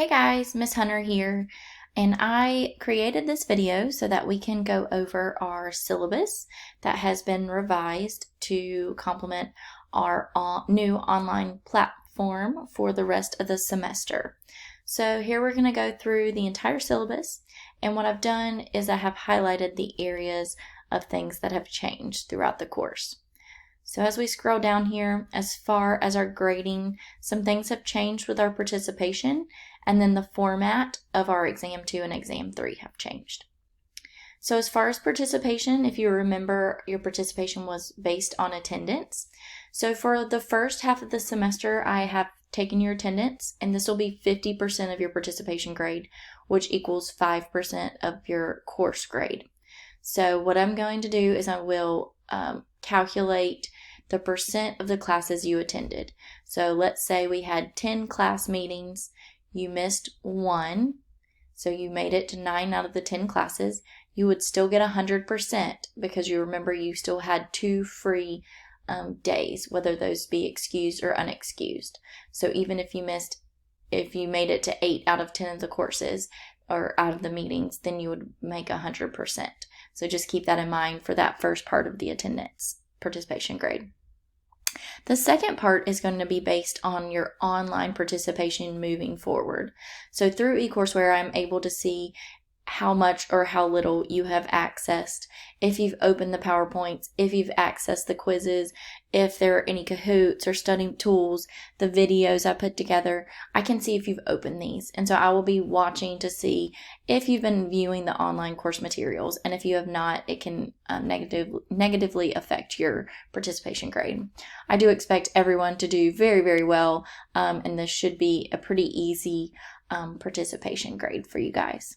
Hey guys, Miss Hunter here, and I created this video so that we can go over our syllabus that has been revised to complement our new online platform for the rest of the semester. So here we're going to go through the entire syllabus, and what I've done is I have highlighted the areas of things that have changed throughout the course. So as we scroll down here, as far as our grading, some things have changed with our participation, and then the format of our Exam 2 and Exam 3 have changed. So as far as participation, if you remember, your participation was based on attendance. So for the first half of the semester, I have taken your attendance, and this will be 50% of your participation grade, which equals 5% of your course grade. So what I'm going to do is I will calculate the percent of the classes you attended. So let's say we had 10 class meetings, you missed 1, so you made it to 9 out of the 10 classes, you would still get 100% because you remember you still had 2 free days, whether those be excused or unexcused. So even if you made it to 8 out of 10 of the courses or out of the meetings, then you would make 100%. So just keep that in mind for that first part of the attendance participation grade. The second part is going to be based on your online participation moving forward. So through eCourseWare, I'm able to see how much or how little you have accessed, if you've opened the PowerPoints, if you've accessed the quizzes, if there are any Kahoots or study tools, the videos I put together. I can see if you've opened these. And so I will be watching to see if you've been viewing the online course materials. And if you have not, it can negatively affect your participation grade. I do expect everyone to do very, very well. And this should be a pretty easy participation grade for you guys.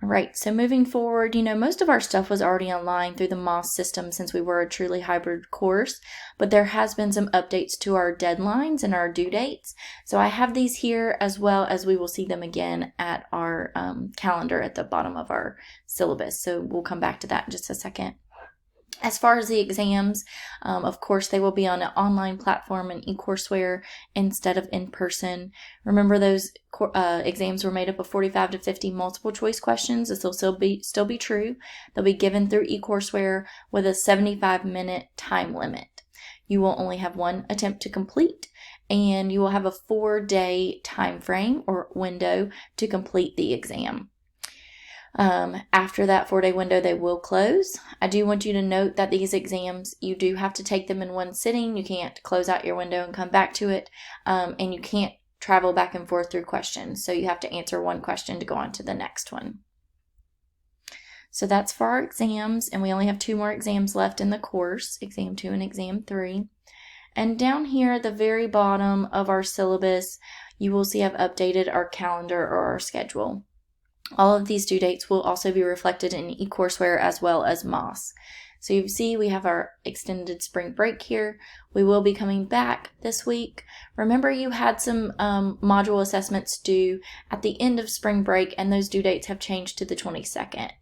All right, so moving forward, most of our stuff was already online through the MOS system since we were a truly hybrid course, but there has been some updates to our deadlines and our due dates. So I have these here, as well as we will see them again at our calendar at the bottom of our syllabus. So we'll come back to that in just a second. As far as the exams, of course, they will be on an online platform in eCourseWare instead of in person. Remember, those exams were made up of 45 to 50 multiple choice questions. This will still be true. They'll be given through eCourseWare with a 75-minute time limit. You will only have one attempt to complete, and you will have a 4-day time frame or window to complete the exam. After that 4-day window, they will close. I do want you to note that these exams, you do have to take them in one sitting. You can't close out your window and come back to it, and you can't travel back and forth through questions. So you have to answer one question to go on to the next one. So that's for our exams, and we only have 2 more exams left in the course, Exam 2 and Exam 3. And down here at the very bottom of our syllabus, you will see I've updated our calendar or our schedule. All of these due dates will also be reflected in eCourseWare as well as MOS. So you see we have our extended spring break here. We will be coming back this week. Remember, you had some module assessments due at the end of spring break, and those due dates have changed to the 22nd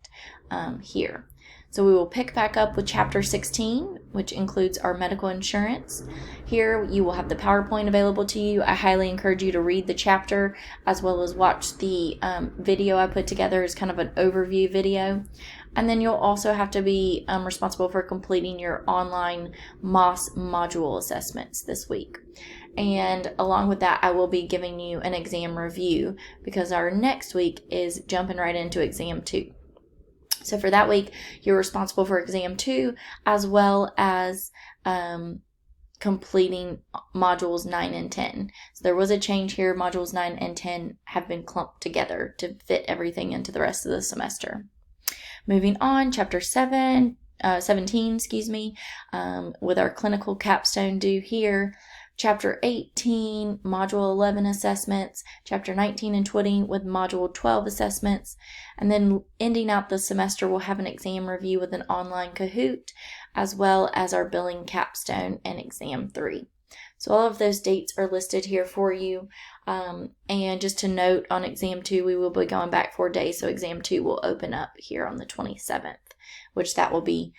here. So we will pick back up with Chapter 16, which includes our medical insurance. Here you will have the PowerPoint available to you. I highly encourage you to read the chapter as well as watch the video I put together as kind of an overview video. And then you'll also have to be responsible for completing your online MOS module assessments this week. And along with that, I will be giving you an exam review because our next week is jumping right into Exam 2. So for that week, you're responsible for Exam 2 as well as completing modules 9 and 10. So there was a change here. Modules 9 and 10 have been clumped together to fit everything into the rest of the semester. Moving on, Chapter 17, with our clinical capstone due here. Chapter 18, Module 11 assessments, Chapter 19 and 20 with Module 12 assessments, and then ending out the semester, we'll have an exam review with an online Kahoot, as well as our billing capstone and Exam 3. So all of those dates are listed here for you, and just to note, on Exam 2, we will be going back 4 days, so Exam 2 will open up here on the 27th, which that will be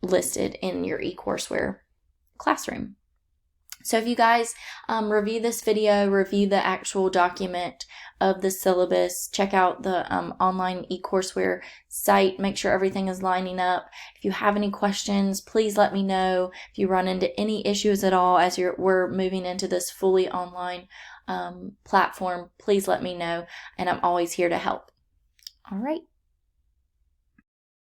listed in your eCourseWare classroom. So if you guys review this video, review the actual document of the syllabus, check out the online eCourseware site, make sure everything is lining up. If you have any questions, please let me know. If you run into any issues at all as we're moving into this fully online platform, please let me know, and I'm always here to help. All right.